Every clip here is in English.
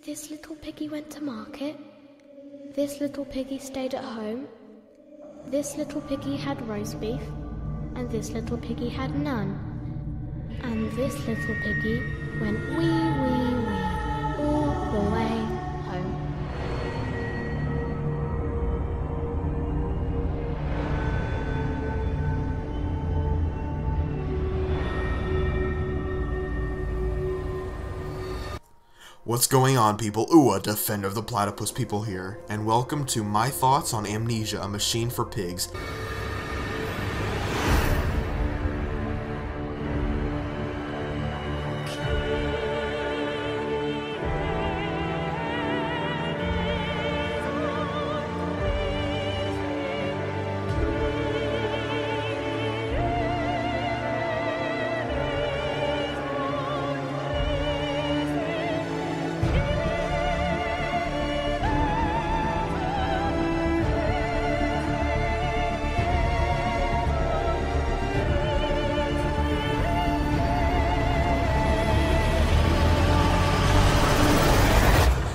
This little piggy went to market. This little piggy stayed at home. This little piggy had roast beef. And this little piggy had none. And this little piggy went wee, wee, wee, all the way home. What's going on, people? Ooh, Defender of the Platypus people here, and welcome to my thoughts on Amnesia, a machine for pigs.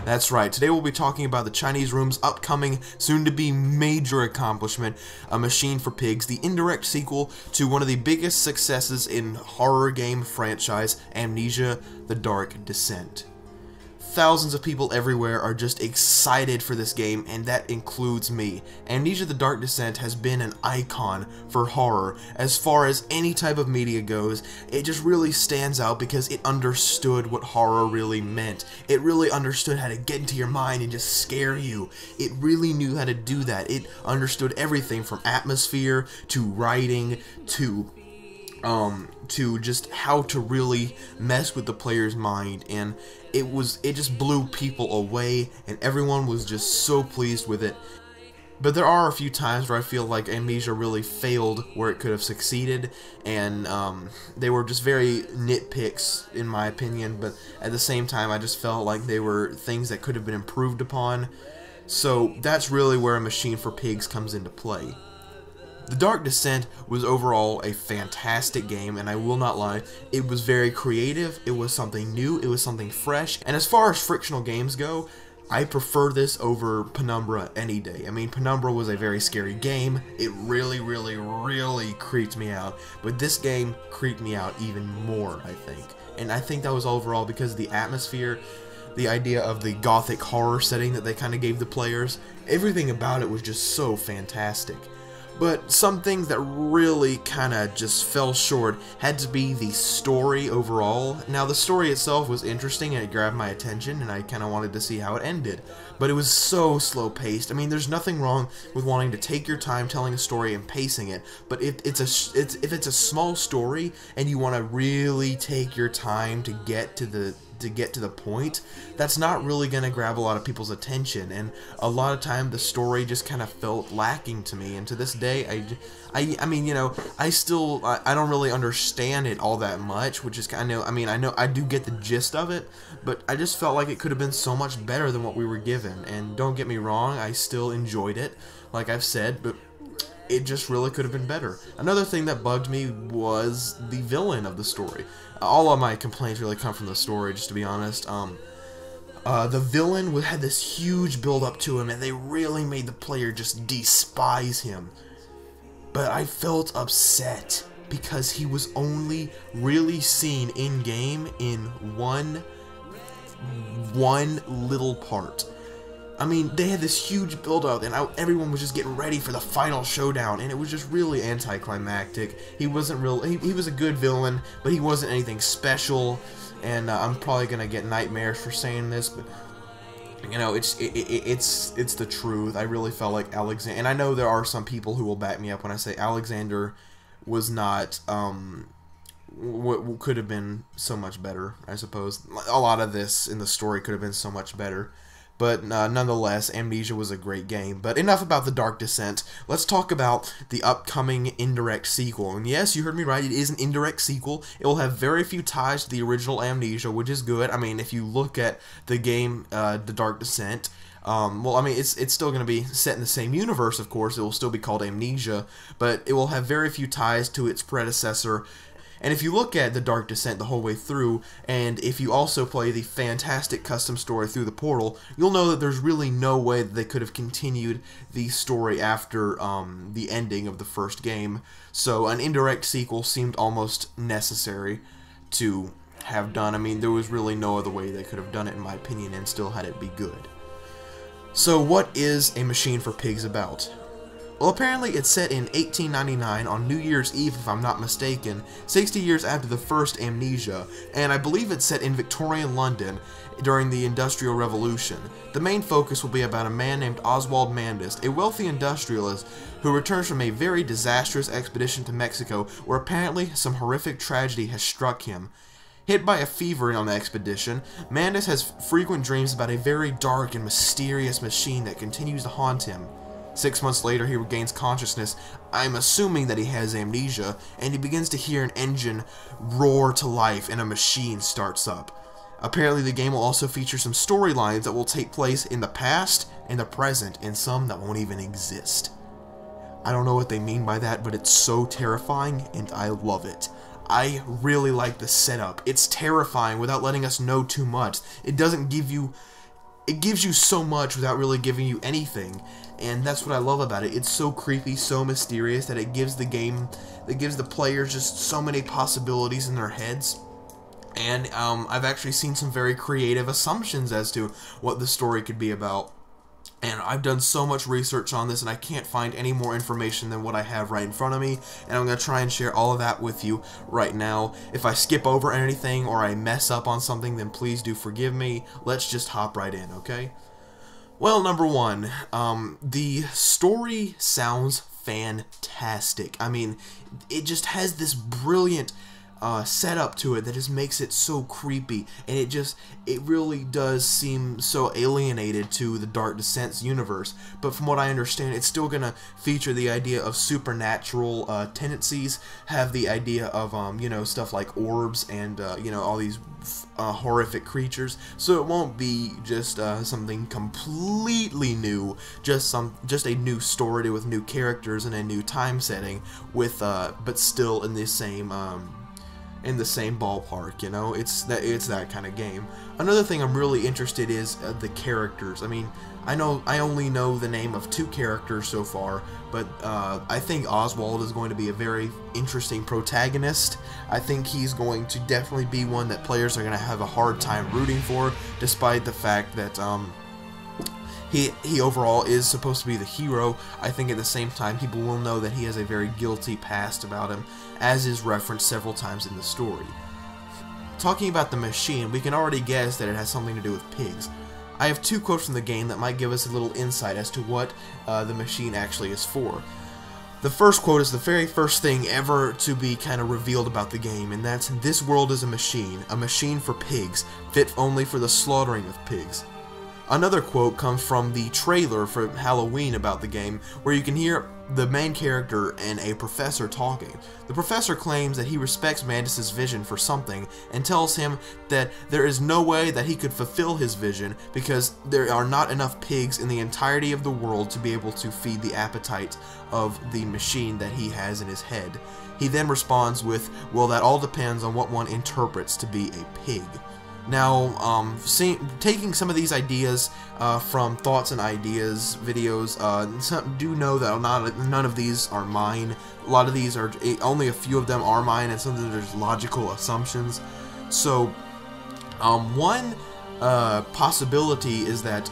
That's right, today we'll be talking about the Chinese Room's upcoming, soon-to-be major accomplishment, A Machine for Pigs, the indirect sequel to one of the biggest successes in horror game franchise, Amnesia: The Dark Descent. Thousands of people everywhere are just excited for this game, and that includes me. Amnesia: The Dark Descent has been an icon for horror. As far as any type of media goes, it just really stands out because it understood what horror really meant. It really understood how to get into your mind and just scare you. It really knew how to do that. It understood everything from atmosphere to writing to just how to really mess with the player's mind, and it just blew people away, and everyone was just so pleased with it. But there are a few times where I feel like Amnesia really failed where it could have succeeded, and they were just very nitpicks in my opinion, but at the same time I just felt like they were things that could have been improved upon. So that's really where A Machine for Pigs comes into play. The Dark Descent was overall a fantastic game, and I will not lie, it was very creative, it was something new, it was something fresh, and as far as frictional games go, I prefer this over Penumbra any day. I mean, Penumbra was a very scary game, it really creeped me out, but this game creeped me out even more, I think. And I think that was overall because of the atmosphere, the idea of the gothic horror setting that they kind of gave the players, everything about it was just so fantastic. But some things that really kind of just fell short had to be the story overall. Now, the story itself was interesting and it grabbed my attention, and I kind of wanted to see how it ended. But it was so slow-paced. I mean, there's nothing wrong with wanting to take your time telling a story and pacing it. But if it's a small story and you want to really take your time to get to the point, that's not really going to grab a lot of people's attention, and a lot of time the story just kind of felt lacking to me, and to this day I mean, you know, I don't really understand it all that much, which is kind of, I mean, I know I do get the gist of it, but I just felt like it could have been so much better than what we were given. And don't get me wrong, I still enjoyed it, like I've said, but it just really could have been better. Another thing that bugged me was the villain of the story. All of my complaints really come from the story, just to be honest. The villain had this huge build up to him, and they really made the player just despise him. But I felt upset because he was only really seen in-game in one little part. I mean, they had this huge build-up, and everyone was just getting ready for the final showdown, and it was just really anticlimactic. He wasn't real. He was a good villain, but he wasn't anything special. And I'm probably gonna get nightmares for saying this, but you know, it's the truth. I really felt like Alexander, and I know there are some people who will back me up when I say Alexander was not what could have been so much better. I suppose a lot of this in the story could have been so much better. But nonetheless, Amnesia was a great game. But enough about the Dark Descent. Let's talk about the upcoming indirect sequel. And yes, you heard me right, it is an indirect sequel. It will have very few ties to the original Amnesia, which is good. I mean, if you look at the game, The Dark Descent, well, I mean, it's still going to be set in the same universe, of course. It will still be called Amnesia, but it will have very few ties to its predecessor. And if you look at the Dark Descent the whole way through, and if you also play the fantastic custom story through the portal, you'll know that there's really no way that they could have continued the story after the ending of the first game. So an indirect sequel seemed almost necessary to have done. I mean, there was really no other way they could have done it, in my opinion, and still had it be good. So what is A Machine for Pigs about? Well, apparently it's set in 1899 on New Year's Eve, if I'm not mistaken, 60 years after the first Amnesia, and I believe it's set in Victorian London during the Industrial Revolution. The main focus will be about a man named Oswald Mandis, a wealthy industrialist who returns from a very disastrous expedition to Mexico where apparently some horrific tragedy has struck him. Hit by a fever on the expedition, Mandis has frequent dreams about a very dark and mysterious machine that continues to haunt him. 6 months later, he regains consciousness. I'm assuming that he has amnesia, and he begins to hear an engine roar to life and a machine starts up. Apparently, the game will also feature some storylines that will take place in the past, in the present, and some that won't even exist. I don't know what they mean by that, but it's so terrifying, and I love it. I really like the setup. It's terrifying without letting us know too much. It doesn't give you... It gives you so much without really giving you anything, and that's what I love about it. It's so creepy, so mysterious, that it gives the game, it gives the players just so many possibilities in their heads. And I've actually seen some very creative assumptions as to what the story could be about. And I've done so much research on this, and I can't find any more information than what I have right in front of me, and I'm going to try and share all of that with you right now. If I skip over anything or I mess up on something, then please do forgive me. Let's just hop right in, okay? Well, number one, the story sounds fantastic. I mean, it just has this brilliant setup to it that just makes it so creepy, and it really does seem so alienated to the Dark Descent's universe. But from what I understand, it's still gonna feature the idea of supernatural tendencies, have the idea of you know, stuff like orbs and you know, all these horrific creatures. So it won't be just something completely new, just a new story with new characters and a new time setting, with but still in the same ballpark, you know. It's that kind of game. Another thing I'm really interested is the characters. I mean, I only know the name of 2 characters so far, but I think Oswald is going to be a very interesting protagonist. I think he's going to definitely be one that players are going to have a hard time rooting for, despite the fact that he overall is supposed to be the hero. I think at the same time people will know that he has a very guilty past about him, as is referenced several times in the story. Talking about the machine, we can already guess that it has something to do with pigs. I have 2 quotes from the game that might give us a little insight as to what the machine actually is for. The first quote is the very first thing ever to be kind of revealed about the game, and that's, "This world is a machine for pigs, fit only for the slaughtering of pigs." Another quote comes from the trailer for Halloween about the game, where you can hear the main character and a professor talking. The professor claims that he respects Mandis' vision for something, and tells him that there is no way that he could fulfill his vision because there are not enough pigs in the entirety of the world to be able to feed the appetite of the machine that he has in his head. He then responds with, "Well, that all depends on what one interprets to be a pig." Now, taking some of these ideas from Thoughts and Ideas videos, do know that none of these are mine. A lot of these are, only a few of them are mine, and some of them are just logical assumptions. So, one possibility is that,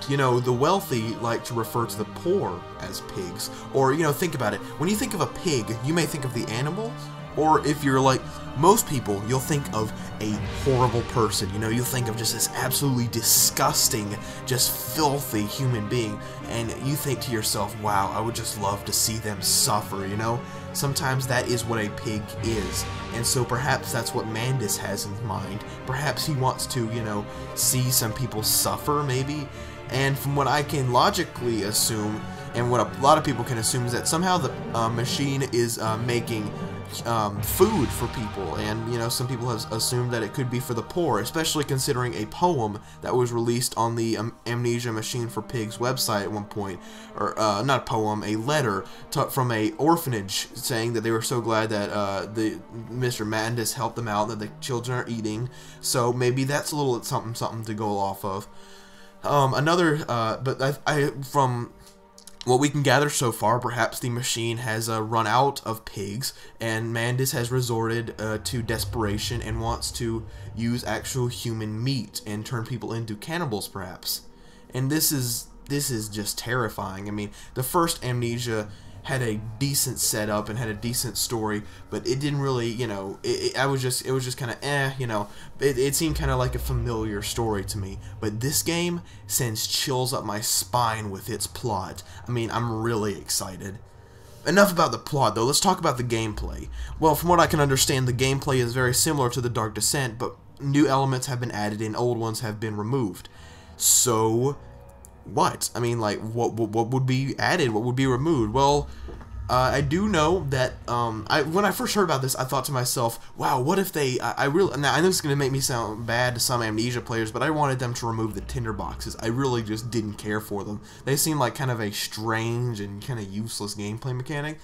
you know, the wealthy like to refer to the poor as pigs. Or, you know, think about it. When you think of a pig, you may think of the animal. Or if you're like most people, you'll think of a horrible person. You know, you'll think of just this absolutely disgusting, just filthy human being. And you think to yourself, wow, I would just love to see them suffer, you know? Sometimes that is what a pig is. And so perhaps that's what Mandis has in mind. Perhaps he wants to, you know, see some people suffer, maybe. And from what I can logically assume, And what a lot of people can assume is that somehow the machine is making food for people, and you know, some people have assumed that it could be for the poor, especially considering a poem that was released on the Amnesia Machine for Pigs website at one point, or not a poem, a letter from a orphanage saying that they were so glad that Mr. Mandis helped them out, that the children are eating. So maybe that's a little something to go off of. But from what we can gather so far, perhaps the machine has run out of pigs, and Mandis has resorted to desperation and wants to use actual human meat and turn people into cannibals, perhaps. And this is just terrifying. I mean, the first Amnesia had a decent setup and had a decent story, but it didn't really, you know, it was just kind of you know, it seemed kind of like a familiar story to me. But this game sends chills up my spine with its plot. I mean, I'm really excited. Enough about the plot, though. Let's talk about the gameplay. Well, from what I can understand, the gameplay is very similar to the Dark Descent, but new elements have been added and old ones have been removed. So what? I mean, like, what would be added? What would be removed? Well, I do know that when I first heard about this, I thought to myself, wow, what if they, now I know it's going to make me sound bad to some Amnesia players, but I wanted them to remove the tinder boxes. I really just didn't care for them. They seemed like kind of a strange and kind of useless gameplay mechanic.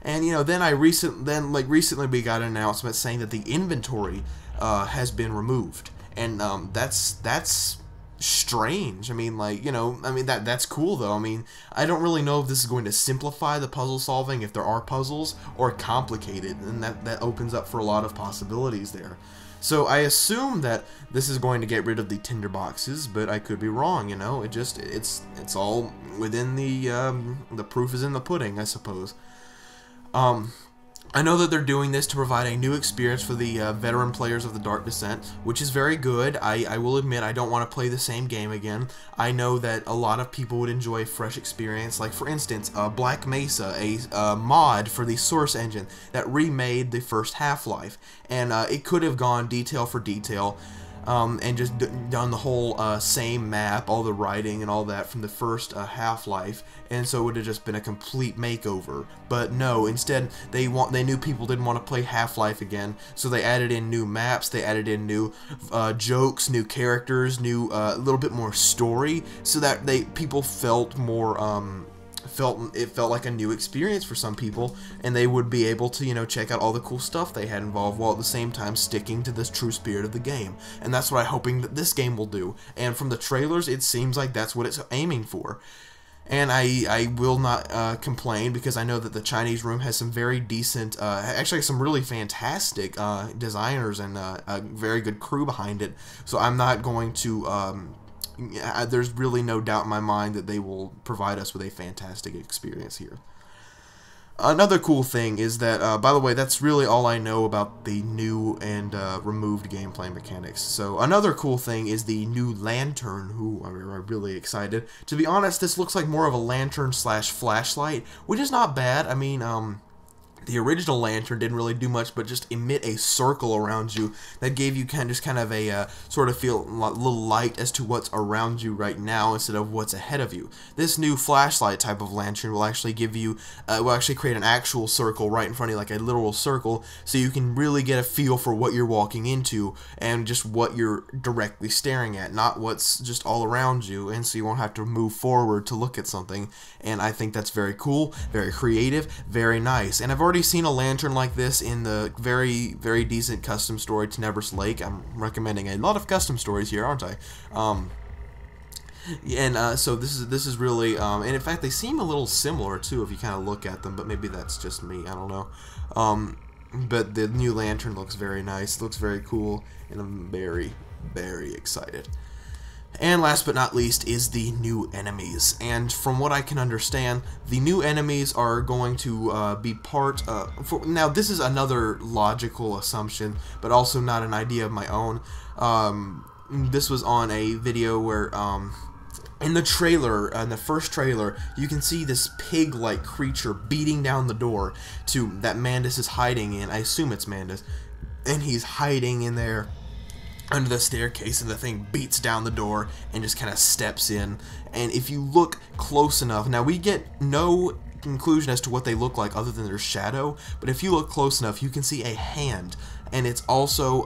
And, you know, then recently we got an announcement saying that the inventory has been removed. And that's strange. I mean, like, you know, I mean, that's cool, though. I mean, I don't really know if this is going to simplify the puzzle solving, if there are puzzles, or complicate it, and that opens up for a lot of possibilities there. So I assume that this is going to get rid of the tinder boxes, but I could be wrong, you know. It's all within the proof is in the pudding, I suppose. I know that they're doing this to provide a new experience for the veteran players of the Dark Descent, which is very good. I will admit I don't want to play the same game again. I know that a lot of people would enjoy a fresh experience, like for instance, Black Mesa, a mod for the Source engine that remade the first Half-Life, and it could have gone detail for detail, and just done the whole same map, all the writing and all that from the first Half-Life, and so it would have just been a complete makeover. But no, instead they knew people didn't want to play Half-Life again, so they added in new maps, they added in new jokes, new characters, new little bit more story, so that people felt more it felt like a new experience for some people, and they would be able to, you know, check out all the cool stuff they had involved, while at the same time sticking to this true spirit of the game. And that's what I'm hoping that this game will do. And from the trailers, it seems like that's what it's aiming for. And I will not complain, because I know that the Chinese room has some very decent, actually some really fantastic designers and a very good crew behind it. So I'm not going to there's really no doubt in my mind that they will provide us with a fantastic experience here. Another cool thing is that, by the way, that's really all I know about the new and removed gameplay mechanics. So another cool thing is the new lantern. I'm really excited. To be honest, this looks like more of a lantern slash flashlight, which is not bad. I mean, the original lantern didn't really do much but just emit a circle around you that gave you kind of a sort of feel a little light as to what's around you right now instead of what's ahead of you. This new flashlight type of lantern will actually give you, will actually create an actual circle right in front of you, like a literal circle, so you can really get a feel for what you're walking into and just what you're directly staring at, not what's just all around you, and so you won't have to move forward to look at something. And I think that's very cool, very creative, very nice. And I've already seen a lantern like this in the very, very decent custom story Tenebris Lake. I'm recommending a lot of custom stories here, aren't I? So this is really, and in fact they seem a little similar too if you kind of look at them, but maybe that's just me, I don't know. But the new lantern looks very nice, looks very cool, and I'm very, very excited. And last but not least is the new enemies, and from what I can understand, the new enemies are going to be part now this is another logical assumption, but also not an idea of my own. This was on a video where in the trailer, in the first trailer, you can see this pig-like creature beating down the door that Mandis is hiding in. I assume it's Mandis, and he's hiding in there. under the staircase, and the thing beats down the door and just kind of steps in. And if you look close enough, now we get no conclusion as to what they look like other than their shadow, but if you look close enough, you can see a hand. And it's also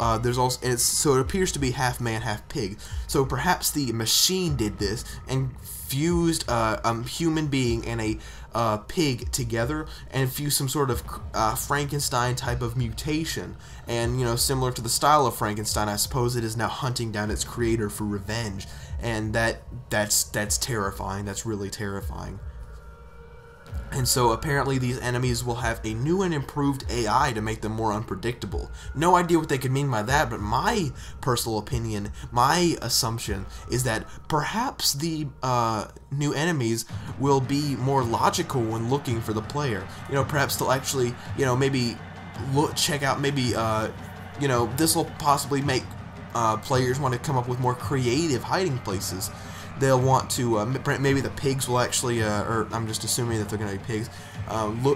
so it appears to be half man, half pig. So perhaps the machine did this and fused a human being and a pig together, and fused some sort of Frankenstein type of mutation. And you know, similar to the style of Frankenstein, I suppose it is now hunting down its creator for revenge. And that's terrifying. That's really terrifying. And so apparently these enemies will have a new and improved AI to make them more unpredictable. No idea what they could mean by that, but my personal opinion, my assumption, is that perhaps the new enemies will be more logical when looking for the player. You know, perhaps they'll actually, you know, maybe check out, maybe, you know, this will possibly make players want to come up with more creative hiding places. They'll want to, maybe the pigs will actually, or I'm just assuming that they're going to be pigs,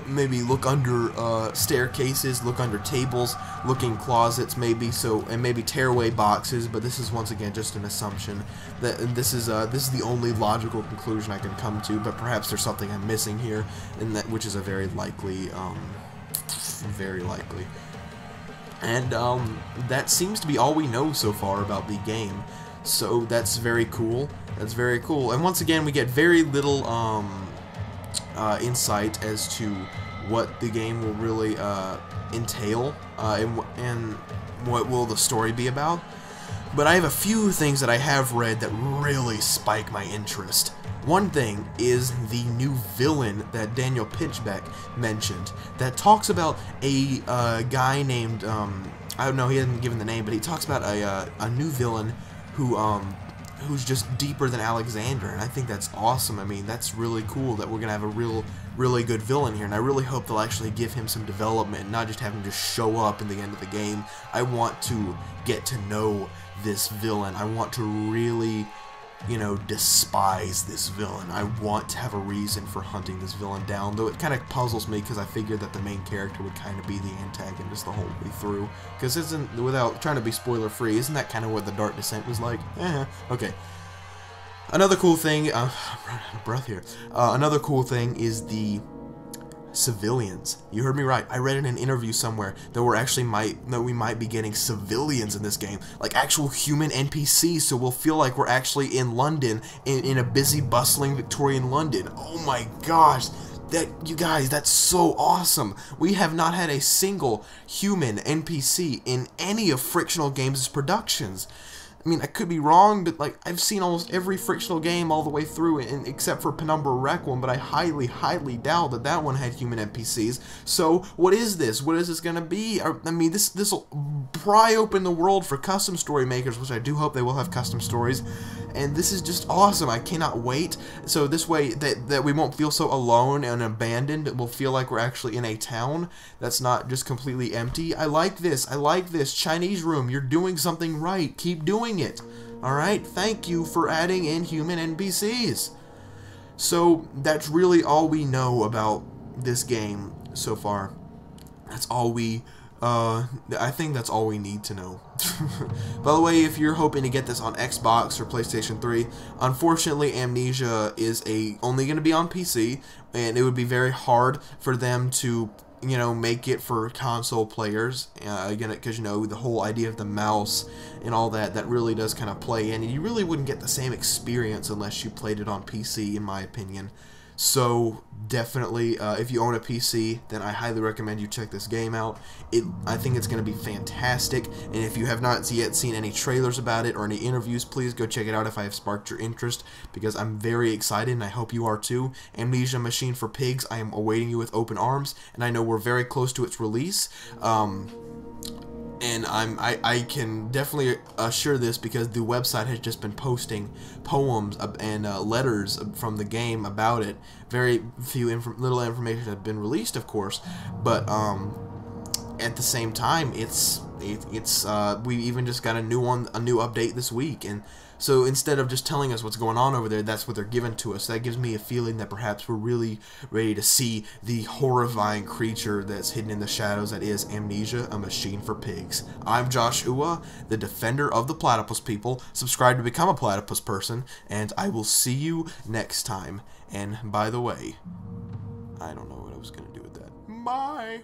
maybe look under staircases, look under tables, look in closets maybe, and maybe tear away boxes, but this is once again just an assumption. That this is the only logical conclusion I can come to, but perhaps there's something I'm missing here, and which is a very likely, And that seems to be all we know so far about the game. So that's very cool. That's very cool. And once again, we get very little insight as to what the game will really entail, and what will the story be about. But I have a few things that I have read that really spike my interest. One thing is the new villain that Daniel Pinchbeck mentioned that talks about a guy named, I don't know, he hasn't given the name, but he talks about a new villain who's just deeper than Alexander, and I think that's awesome. I mean, that's really cool that we're gonna have a really good villain here, and I really hope they'll actually give him some development and not just have him just show up in the end of the game. I want to get to know this villain. I want to really, you know, despise this villain. I want to have a reason for hunting this villain down, though it kind of puzzles me because I figured that the main character would kind of be the antagonist the whole way through. Because without trying to be spoiler free, isn't that kind of what the Dark Descent was like? Okay. Another cool thing, I'm running out of breath here. Another cool thing is the civilians. You heard me right. I read in an interview somewhere that we might be getting civilians in this game, like actual human NPCs. So we'll feel like we're actually in London, in a busy, bustling Victorian London. Oh my gosh, you guys, that's so awesome. We have not had a single human NPC in any of Frictional Games' productions. I mean, I could be wrong, but like I've seen almost every Frictional game all the way through, except for Penumbra Requiem, but I highly, highly doubt that that one had human NPCs. So what is this? What is this gonna be? I mean, this will pry open the world for custom story makers, which I do hope they will have custom stories. And this is just awesome. I cannot wait. So this way that we won't feel so alone and abandoned. We'll feel like we're actually in a town that's not just completely empty. I like this. I like this. Chinese Room, you're doing something right. Keep doing it. Alright? Thank you for adding in human NPCs. So that's really all we know about this game so far. That's all I think that's all we need to know. By the way, if you're hoping to get this on Xbox or PlayStation 3, unfortunately Amnesia is only going to be on PC, and it would be very hard for them to, you know, make it for console players, again, because, you know, the whole idea of the mouse and all that really does kind of play in, and you really wouldn't get the same experience unless you played it on PC, in my opinion. So definitely, if you own a PC, then I highly recommend you check this game out. I think it's going to be fantastic, and if you have not yet seen any trailers about it or any interviews, please go check it out if I have sparked your interest, because I'm very excited, and I hope you are too. Amnesia Machine for Pigs, I am awaiting you with open arms, and I know we're very close to its release. And I can definitely assure this because the website has just been posting poems and letters from the game about it. Very little information has been released, of course, but at the same time, it's we even just got a new update this week, and so instead of just telling us what's going on over there, that's what they're giving to us. That gives me a feeling that perhaps we're really ready to see the horrifying creature that's hidden in the shadows that is Amnesia, a machine for pigs. I'm Josh Ua, the defender of the platypus people. Subscribe to become a platypus person, and I will see you next time. And by the way, I don't know what I was going to do with that. Bye!